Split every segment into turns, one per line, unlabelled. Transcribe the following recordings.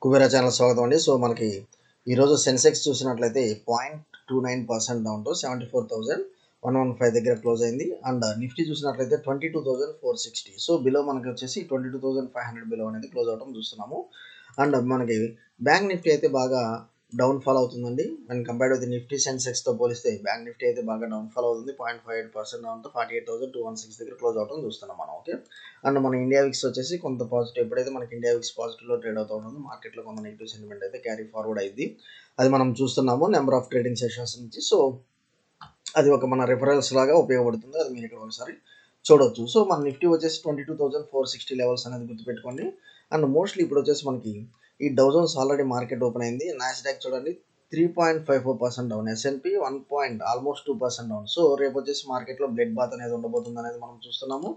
Kubera channel స్వాగతం అండి. So మనకి ఈరోజు సెన్సెక్స్ చూసినట్లయితే 0.29% డౌన్ టు 74,115 దగ్గర క్లోజ్ అయింది. అండ్ నిఫ్టీ చూసినట్లయితే 22,460. సో బిలో మనకి వచ్చేసి 22,500 బిలో అనేది క్లోజ్ అవడం చూస్తున్నాము. అండ్ మనకి బ్యాంక్ నిఫ్టీ అయితే బాగా డౌన్ ఫాల్ అవుతుందండి. అండ్ కంపేర్డ్ విత్ నిఫ్టీ సెన్సెక్స్తో పోలిస్తే బ్యాంక్ నిఫ్టీ అయితే బాగా డౌన్ ఫాల్ అవుతుంది. 0.58% డౌన్ టు 48,216 దగ్గర క్లోజ్ అవడం చూస్తున్నాం మనం. ఓకే. అండ్ మన ఇండియా విక్స్ వచ్చేసి కొంత పాజిటివ్, ఎప్పుడైతే మనకి ఇండియా విక్స్ పాజిటివ్లో ట్రేడ్ అవుతూ ఉంటుందో మార్కెట్లో కొంత నెగిటివ్ సెంటిమెంట్ అయితే క్యారీ ఫార్వర్డ్ అయింది. అది మనం చూస్తున్నాము నెంబర్ ఆఫ్ ట్రేడింగ్ సెషన్స్ నుంచి. సో అది ఒక మన రిఫరెన్స్ లాగా ఉపయోగపడుతుంది. అది మీరు ఇక్కడ ఒకసారి చూడవచ్చు. సో మన నిఫ్టీ వచ్చేసి 22,460 లెవెల్స్ అనేది గుర్తుపెట్టుకోండి. అండ్ మోస్ట్లీ ఇప్పుడు వచ్చేసి మనకి ఈ డౌజన్స్ ఆల్రెడీ మార్కెట్ ఓపెన్ అయింది. నాస్డాక్ చూడండి 3.54% down, S and P almost 2% down. So రేపు వచ్చేసి మార్కెట్లో బ్లడ్ బాత్ అనేది ఉండబోతుంది అనేది మనం చూస్తున్నాము.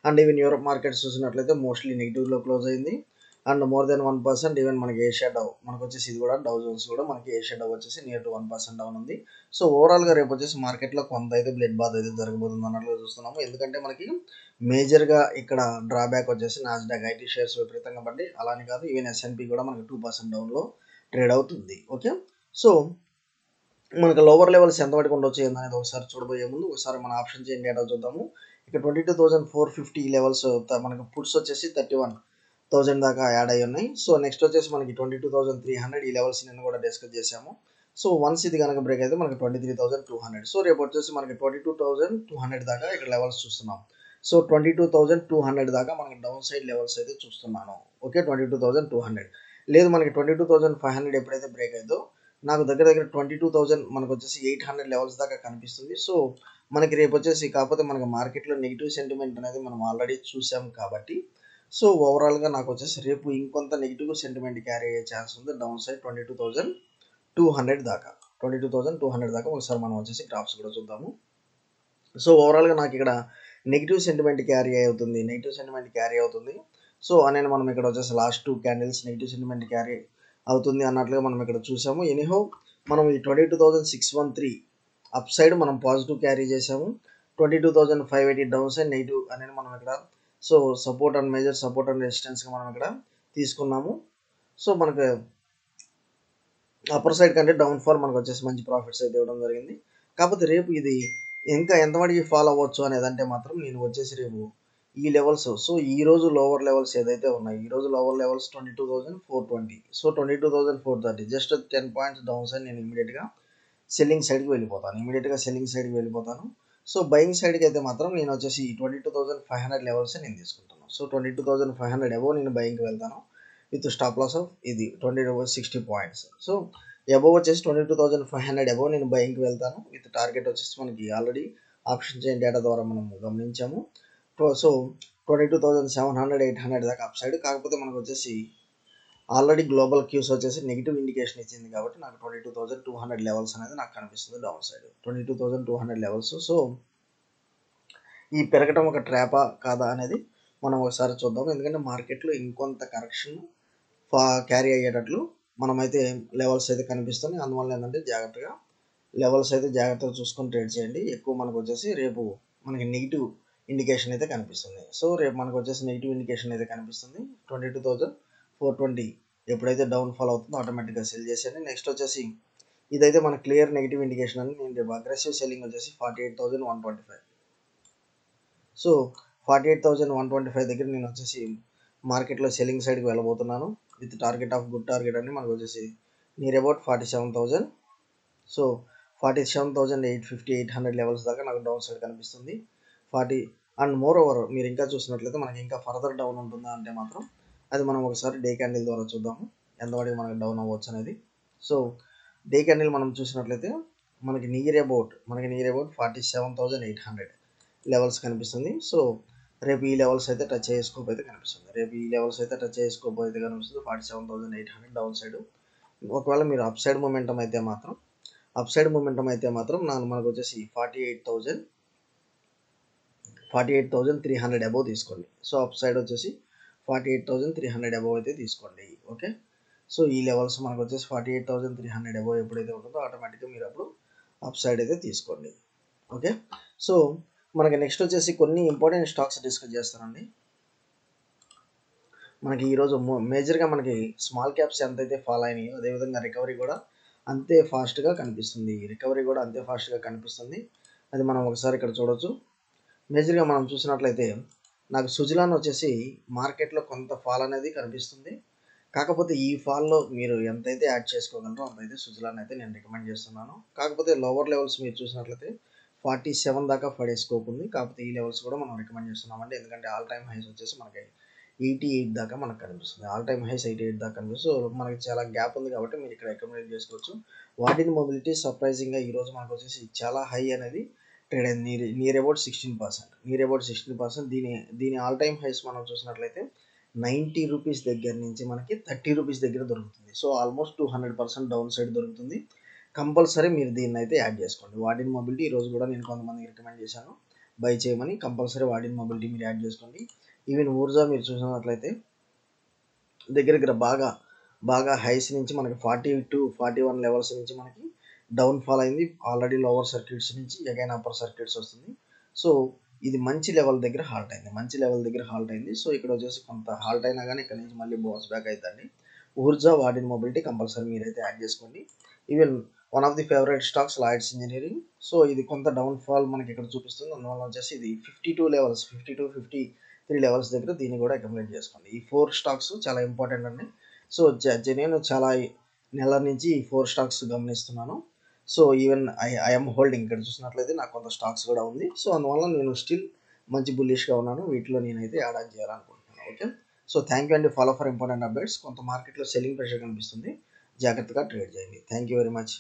అండ్ ఈవెన్ యూరోప్ మార్కెట్స్ చూసినట్లయితే మోస్ట్లీ నెగిటివ్లో క్లోజ్ అయింది. And more than 1%. ఈవెన్ మనకి ఏషియా డౌ మనకు వచ్చేసి ఇది కూడా డౌ జోన్స్ కూడా మనకి ఏషియా డౌ వచ్చేసి నియర్ టు 1% డౌన్ ఉంది. సో ఓవరాల్గా రేపు వచ్చేసి మార్కెట్లో కొంత అయితే బ్లడ్ బాత్ అయితే జరగబోతుంది అన్నట్లుగా చూస్తున్నాము. ఎందుకంటే మనకి మేజర్గా ఇక్కడ డ్రాబ్యాక్ వచ్చేసి నాస్డాక్ ఐటీ షేర్స్ విపరీతంగా పడి, అలానే కాదు ఈవెన్ ఎస్ఎన్పి కూడా మనకి 2% డౌన్లో ట్రేడ్ అవుతుంది. ఓకే. సో మనకు లోవర్ లెవెల్స్ ఎంతవరకు ఉండొచ్చు ఏందనేది ఒకసారి చూడబోయే ముందు ఒకసారి మన ఆప్షన్ చేంజ్ డేటా చూద్దాము. ఇక్కడ 22,450 లెవెల్స్ మనకు పుట్స్ వచ్చేసి 31,000 దాకా యాడ్ అయ్యి ఉన్నాయి. సో నెక్స్ట్ వచ్చేసి మనకి 22,300 ఈ లెవెల్స్ నిన్న కూడా డిస్కస్ చేసాము. సో వన్స్ ఇది కనుక బ్రేక్ అయితే మనకి 23,200. సో రేపు వచ్చేసి మనకి 22,200 దాకా ఇక్కడ లెవెల్స్ చూస్తున్నాం. సో 22,200 దాకా మనకి డౌన్ సైడ్ లెవెల్స్ అయితే చూస్తున్నాను. ఓకే. 22,200 లేదు, మనకి 22,500 ఎప్పుడైతే బ్రేక్ అయిందో నాకు దగ్గర 22,000 మనకు వచ్చేసి 800 లెవెల్స్ దాకా కనిపిస్తుంది. సో మనకి రేపు వచ్చేసి కాకపోతే మనకి మార్కెట్లో నెగిటివ్ సెంటిమెంట్ అనేది మనం ఆల్రెడీ చూసాం కాబట్టి, సో ఓవరాల్గా నాకు వచ్చేసి రేపు ఇంకొంత నెగిటివ్ సెంటిమెంట్ క్యారీ అయ్యే ఛాన్స్ ఉంది. డౌన్ సైడ్ 22,200 దాకా 22,200 దాకా ఒకసారి మనం వచ్చేసి గ్రాఫ్స్ కూడా చూద్దాము. సో ఓవరాల్గా నాకు ఇక్కడ నెగిటివ్ సెంటిమెంట్ క్యారీ అవుతుంది. సో అనేది మనం ఇక్కడ వచ్చేసి last 2 candles negative sentiment carry అవుతుంది అన్నట్లుగా మనం ఇక్కడ చూసాము. ఎనీహో మనం ఈ 22,613 అప్ సైడ్ మనం పాజిటివ్ క్యారీ చేసాము. 22,580 డౌన్ సైడ్ నెగిటివ్ అనేది మనం ఇక్కడ so support and major support and రెసిస్టెన్స్గా మనం ఇక్కడ తీసుకున్నాము. సో మనకు అప్పర్ సైడ్ కంటే డౌన్ ఫాల్ మనకు వచ్చేసి మంచి ప్రాఫిట్స్ అయితే ఇవ్వడం జరిగింది. కాకపోతే రేపు ఇది ఇంకా ఎంతవరకు ఫాలో అవ్వచ్చు అనేదంటే మాత్రం నేను వచ్చేసి రేపు ఈ లెవెల్స్, సో ఈ రోజు లోవర్ లెవెల్స్ ఏదైతే ఉన్నాయి, ఈ రోజు lower levels 22,420, so 22,430, just 10 points down side నేను ఇమీడియట్గా సెల్లింగ్ సైడ్కి వెళ్ళిపోతాను. సో బయింగ్ సైడ్కి అయితే మాత్రం నేను వచ్చేసి 22,500 లెవెల్స్ నేను తీసుకుంటాను. సో 22,500 అబోవ్ నేను బయింగ్కి వెళ్తాను విత్ స్టాప్ లాస్ ఆఫ్ ఇది 60 పాయింట్స్. సో అబోవ్ వచ్చేసి 22,500 అబోవ్ నేను బయింగ్కి వెళ్తాను విత్ టార్గెట్ వచ్చేసి మనకి ఆల్రెడీ ఆప్షన్ చేంజ్ డేటా ద్వారా మనం గమనించాము. సో 22,700 800 దాకా అప్ సైడ్. కాకపోతే మనకు వచ్చేసి ఆల్రెడీ గ్లోబల్ క్యూస్ వచ్చేసి నెగిటివ్ ఇండికేషన్ ఇచ్చింది కాబట్టి నాకు 22,200 లెవెల్స్ అనేది నాకు కనిపిస్తుంది డౌన్ సైడ్ 22,200 లెవెల్స్. సో ఈ పెరగటం ఒక ట్రాపా కాదా అనేది మనం ఒకసారి చూద్దాం. ఎందుకంటే మార్కెట్లో ఇంకొంత కరెక్షన్ క్యారీ అయ్యేటట్లు మనమైతే లెవెల్స్ అయితే కనిపిస్తున్నాయి. అందువల్ల ఏంటంటే లెవెల్స్ అయితే జాగ్రత్తగా చూసుకొని ట్రేడ్ చేయండి. ఎక్కువ మనకు వచ్చేసి రేపు మనకి నెగిటివ్ ఇండికేషన్ అయితే కనిపిస్తుంది. సో రేపు మనకు వచ్చేసి నెగిటివ్ ఇండికేషన్ అయితే కనిపిస్తుంది. 22,420 ఎప్పుడైతే డౌన్ ఫాల్ అవుతుందో ఆటోమేటిక్గా సెల్ చేసేయండి. నెక్స్ట్ వచ్చేసి ఇదైతే మన క్లియర్ నెగిటివ్ ఇండికేషన్ అని నేను రేపు అగ్రెసివ్ సెల్లింగ్ వచ్చేసి 48,125. సో 48,125 దగ్గర నేను వచ్చేసి మార్కెట్లో సెల్లింగ్ సైడ్కి వెళ్ళబోతున్నాను with target of good target అని మనకు వచ్చేసి నియర్ అబౌట్ 47,000. సో 47,850 800 లెవెల్స్ దాకా నాకు డౌన్ సైడ్ కనిపిస్తుంది. 40 అండ్ మోర్ ఓవర్ మీరు ఇంకా చూసినట్లయితే మనకి ఇంకా ఫర్దర్ డౌన్ ఉంటుందా అంటే మాత్రం అది మనం ఒకసారి డే క్యాండిల్ ద్వారా చూద్దాము ఎంతవరకు మనకి డౌన్ అవ్వచ్చు అనేది. సో డే క్యాండిల్ మనం చూసినట్లయితే మనకి నియర్ అబౌట్ 47,800 లెవెల్స్ కనిపిస్తుంది. సో రేపు ఈ లెవెల్స్ అయితే టచ్ చేసుకోకపోతే కనిపిస్తుంది. 47,800 డౌన్ సైడ్. ఒకవేళ మీరు అప్ సైడ్ మూమెంటం అయితే మాత్రం మనకు వచ్చేసి 48,300 అబోవ్ తీసుకోండి. సో అప్ సైడ్ వచ్చేసి 48,300 అబోవ్ అయితే తీసుకోండి. ఓకే. సో ఈ లెవెల్స్ మనకు వచ్చేసి 48,300 అబోవ్ ఎప్పుడైతే ఉంటుందో ఆటోమేటిక్గా మీరు అప్పుడు అప్ సైడ్ అయితే తీసుకోండి. ఓకే. సో మనకి నెక్స్ట్ వచ్చేసి కొన్ని ఇంపార్టెంట్ స్టాక్స్ డిస్కస్ చేస్తానండి. మనకి ఈరోజు మేజర్గా మనకి స్మాల్ క్యాప్స్ ఎంతైతే ఫాల్ అయినాయో అదేవిధంగా రికవరీ కూడా అంతే ఫాస్ట్గా కనిపిస్తుంది. రికవరీ కూడా అంతే ఫాస్ట్గా కనిపిస్తుంది. అది మనం ఒకసారి ఇక్కడ చూడొచ్చు. మేజర్గా మనం చూసినట్లయితే నాకు సుజలాన్ వచ్చేసి మార్కెట్లో కొంత ఫాల్ అనేది కనిపిస్తుంది. కాకపోతే ఈ ఫాల్‌లో మీరు ఎంతైతే యాడ్ చేసుకోగలరో అంతైతే సుజలాన్ అయితే నేను రికమెండ్ చేస్తున్నాను. కాకపోతే లోవర్ లెవెల్స్ మీరు చూసినట్లయితే 47 దాకా పడే స్కోప్ ఉంది. కాకపోతే ఈ లెవెల్స్ కూడా మనం రికమెండ్ చేస్తున్నామండి. ఎందుకంటే ఆల్ టైమ్ హైస్ వచ్చేసి మనకి 88 దాకా మనకు కనిపిస్తుంది. ఆల్ టైమ్ హైస్ 88 దాకా కనిపిస్తుంది. సో మనకి చాలా గ్యాప్ ఉంది కాబట్టి మీరు ఇక్కడ అకామిడేట్ చేసుకోవచ్చు. వాటిని మొబిలిటీ సర్ప్రైజింగ్‌గా ఈరోజు మనకు వచ్చేసి చాలా హై అనేది ట్రేడ్ అయింది. Near about 16%. Near about 16%. దీని ఆల్ టైమ్ హైస్ మనం చూసినట్లయితే 90 రూపీస్ దగ్గర నుంచి మనకి 30 రూపీస్ దగ్గర దొరుకుతుంది. సో ఆల్మోస్ట్ 200% డౌన్ సైడ్ దొరుకుతుంది. కంపల్సరీ మీరు దీన్ని అయితే యాడ్ చేసుకోండి. వాడిన్ మొబిలిటీ ఈరోజు కూడా నేను కొంతమందికి రికమెండ్ చేశాను బై చేయమని. కంపల్సరీ వాడిన్ మొబిలిటీ మీరు యాడ్ చేసుకోండి. ఈవెన్ ఊర్జా మీరు చూసినట్లయితే దగ్గర బాగా హైస్ నుంచి మనకి 40-41 లెవెల్స్ నుంచి మనకి డౌన్ ఫాల్ అయింది. ఆల్రెడీ లోవర్ సర్క్యూట్స్ నుంచి అగైన్ అప్పర్ సర్క్యూట్స్ వస్తుంది. సో ఇది మంచి లెవెల్ దగ్గర హాల్ట్ అయింది. సో ఇక్కడ వచ్చేసి కొంత హాల్ట్ అయినా కానీ ఇక్కడ నుంచి మళ్ళీ బౌన్స్ బ్యాక్ అవుతుందండి. ఊర్జా వాడిన్ మొబిలిటీ కంపల్సరీ మీరైతే యాడ్ చేసుకోండి. Even one of the favourite stocks Lloyds engineering. So ఇది కొంత డౌన్ ఫాల్ మనకి ఇక్కడ చూపిస్తుంది. అందువల్ల వచ్చేసి ఇది 52 లెవెల్స్ దగ్గర దీన్ని కూడా అకామిడేట్ చేసుకోండి. ఈ 4 స్టాక్స్ చాలా ఇంపార్టెంట్ అండి. సో నేను చాలా నెల నుంచి ఈ 4 స్టాక్స్ గమనిస్తున్నాను. సో ఈవెన్ ఐఎమ్ హోల్డింగ్ ఇక్కడ చూసినట్లయితే నాకు కొంత స్టాక్స్ కూడా ఉంది. సో అందువల్ల నేను స్టిల్ మంచి బుల్లిష్గా ఉన్నాను. వీటిలో నేనైతే యాడ్ ఆన్ చేయాలనుకుంటున్నాను. ఓకే. సో థ్యాంక్ యూ అండి. Follow for important updates. కొంత మార్కెట్లో సెల్లింగ్ ప్రెషర్ కనిపిస్తుంది. జాగ్రత్తగా ట్రేడ్ చేయండి. Thank you very much.